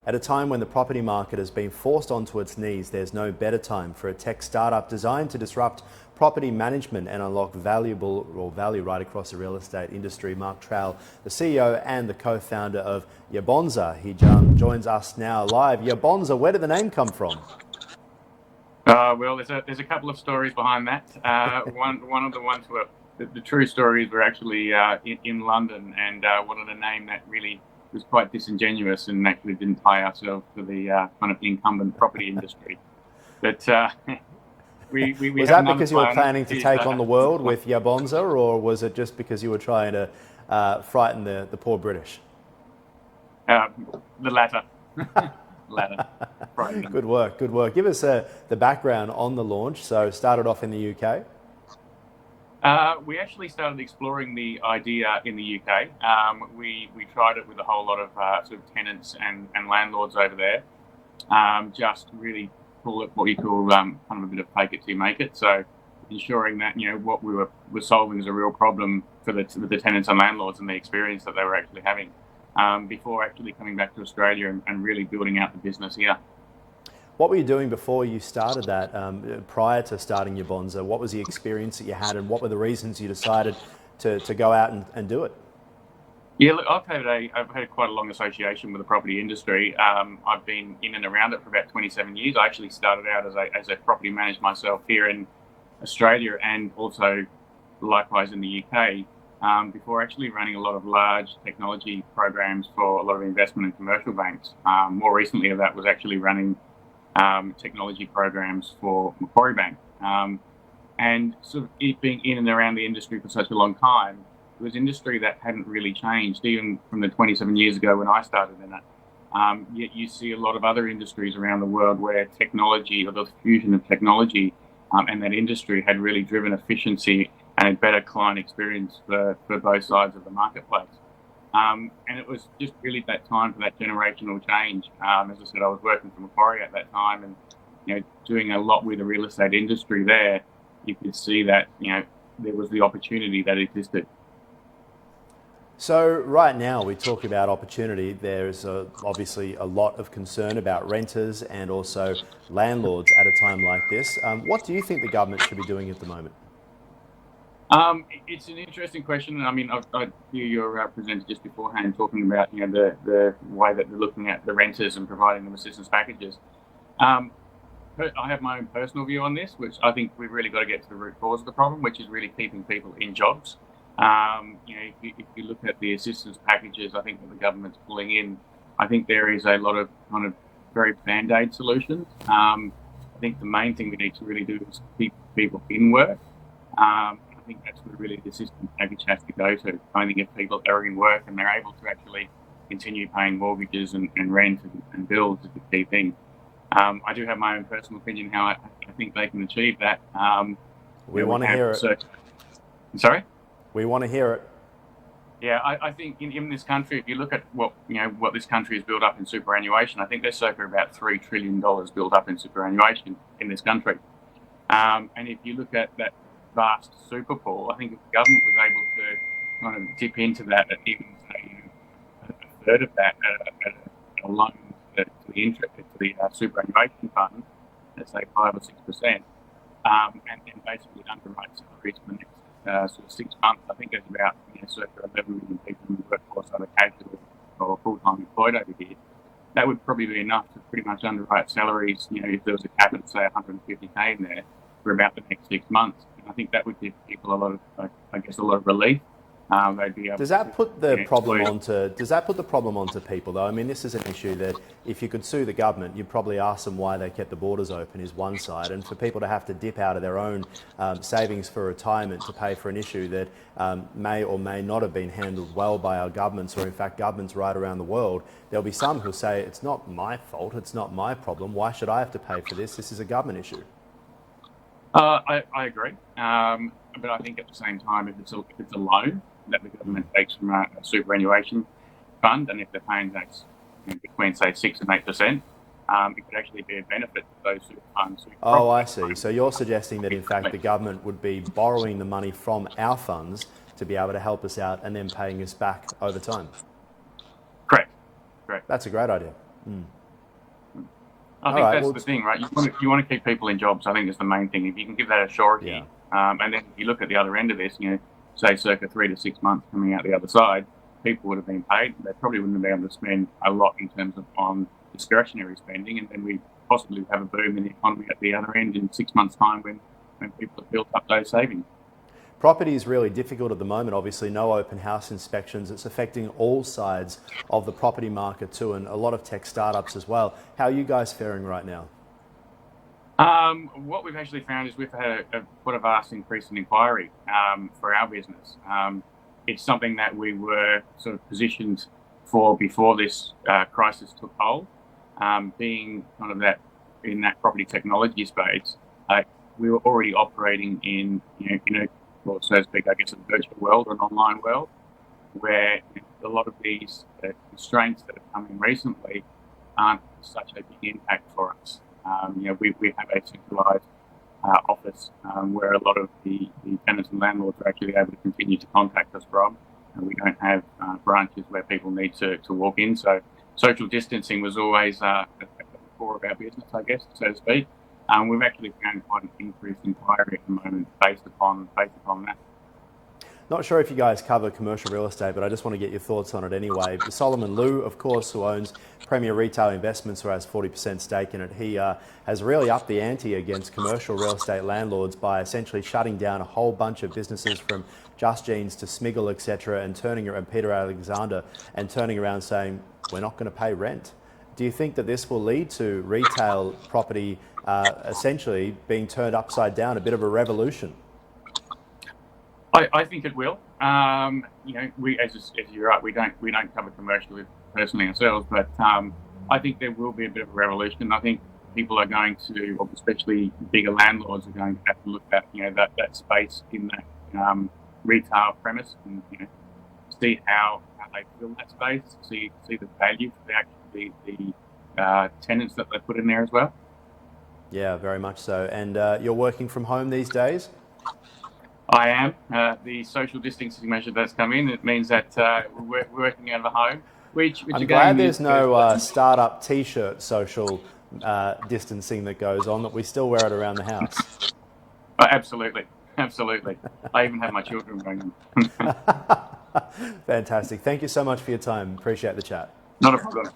At a time when the property market has been forced onto its knees, there's no better time for a tech startup designed to disrupt property management and unlock value right across the real estate industry. Mark Trowell, the CEO and the co-founder of Yabonza. He joins us now live. Yabonza, where did the name come from? Well, there's a couple of stories behind that. One of the ones were the true stories were actually in London, and wanted a name that really was quite disingenuous and actually didn't tie ourselves to the kind of incumbent property industry. But we was that because you were planning to take on the world with Yabonza, or was it just because you were trying to frighten the poor British? The latter. Good work, good work. Give us the background on the launch. So started off in the UK. We actually started exploring the idea in the UK. We tried it with a whole lot of sort of tenants and landlords over there. Just really call it what you call kind of a bit of fake it till you make it. So ensuring that what we were solving is a real problem for the tenants and landlords and the experience that they were actually having before actually coming back to Australia and really building out the business here. What were you doing before you started that, prior to starting Yabonza? What was the experience that you had, and what were the reasons you decided to go out and do it? Yeah, look, I've had quite a long association with the property industry. I've been in and around it for about 27 years. I actually started out as a property manager myself here in Australia, and also likewise in the UK, before actually running a lot of large technology programs for a lot of investment and commercial banks. More recently, that was actually running technology programs for Macquarie Bank. And sort of it being in and around the industry for such a long time, it was industry that hadn't really changed, even from the 27 years ago when I started in it. Yet you see a lot of other industries around the world where technology, or the fusion of technology and that industry, had really driven efficiency and a better client experience for both sides of the marketplace. And it was just really that time for that generational change. As I said, I was working for Macquarie at that time, and doing a lot with the real estate industry there. You could see that there was the opportunity that existed. So right now we talk about opportunity. There's obviously a lot of concern about renters and also landlords at a time like this. What do you think the government should be doing at the moment? It's an interesting question. I mean, I hear your presenter just beforehand talking about the way that they're looking at the renters and providing them assistance packages. I have my own personal view on this, which I think we've really got to get to the root cause of the problem, which is really keeping people in jobs. If you look at the assistance packages, I think that the government's pulling in, I think there is a lot of kind of very band-aid solutions. I think the main thing we need to really do is keep people in work. I think that's where really the assistance package has to go to. I think if people are in work and they're able to actually continue paying mortgages and rent and bills is the key thing. I do have my own personal opinion how I think they can achieve that. We want to hear it. Sorry? We want to hear it. Yeah, I think in this country, if you look at what this country has built up in superannuation, I think there's circa about $3 trillion built up in superannuation in this country. And if you look at that vast super pool, I think if the government was able to kind of dip into that and even say a third of that at a loan to the superannuation fund, let's say 5 or 6%, and then basically underwrite salaries for the next sort of 6 months, I think there's about circa 11 million people in the workforce either casual or full-time employed over here. That would probably be enough to pretty much underwrite salaries, if there was a cap at, say, 150K in there for about the next 6 months. I think that would give people a lot of relief. They'd be able Does that put the problem onto people though? I mean, this is an issue that if you could sue the government, you'd probably ask them why they kept the borders open is one side, and for people to have to dip out of their own savings for retirement to pay for an issue that may or may not have been handled well by our governments, or in fact governments right around the world, there'll be some who say it's not my fault, it's not my problem, why should I have to pay for this? This is a government issue. I agree, but I think at the same time, if it's a loan that the government takes from a superannuation fund, and if they're paying that between say 6 and 8%, it could actually be a benefit to those super funds. Oh, I see. So you're suggesting that in fact the government would be borrowing the money from our funds to be able to help us out and then paying us back over time. Correct. That's a great idea. I think that's the thing, right? You want to keep people in jobs. I think that's the main thing. If you can give that a surety, and then if you look at the other end of this, say circa 3 to 6 months coming out the other side, people would have been paid. They probably wouldn't have been able to spend a lot in terms of on discretionary spending, and then we possibly have a boom in the economy at the other end in 6 months' time when people have built up those savings. Property is really difficult at the moment. Obviously, no open house inspections. It's affecting all sides of the property market too, and a lot of tech startups as well. How are you guys faring right now? What we've actually found is we've had quite a vast increase in inquiry for our business. It's something that we were sort of positioned for before this crisis took hold. Being kind of in that property technology space, we were already operating in or so to speak, I guess, a virtual world or an online world, where a lot of these constraints that have come in recently aren't such a big impact for us. We have a centralised office where a lot of the tenants and landlords are actually able to continue to contact us from, and we don't have branches where people need to walk in. So social distancing was always at the core of our business, I guess, so to speak. We've actually found quite an increased inquiry at the moment based upon that. Not sure if you guys cover commercial real estate, but I just want to get your thoughts on it anyway. Solomon Lew, of course, who owns Premier Retail Investments, who has 40% stake in it, he has really upped the ante against commercial real estate landlords by essentially shutting down a whole bunch of businesses from Just Jeans to Smiggle, etc., and Peter Alexander, and turning around saying, we're not going to pay rent. Do you think that this will lead to retail property essentially being turned upside down, a bit of a revolution? I think it will. We, as you're right, we don't cover commercial personally ourselves, but I think there will be a bit of a revolution. I think people are going to, or especially bigger landlords, are going to have to look at that space in that retail premise and see how they fill that space, see the value for the tenants that they put in there as well. Yeah, very much so. And you're working from home these days? I am. The social distancing measure that's come in, it means that we're working out of the home. Which I'm glad there's no startup T-shirt social distancing that goes on, that we still wear it around the house. Oh, absolutely. I even have my children going on. Fantastic. Thank you so much for your time. Appreciate the chat. Not a problem.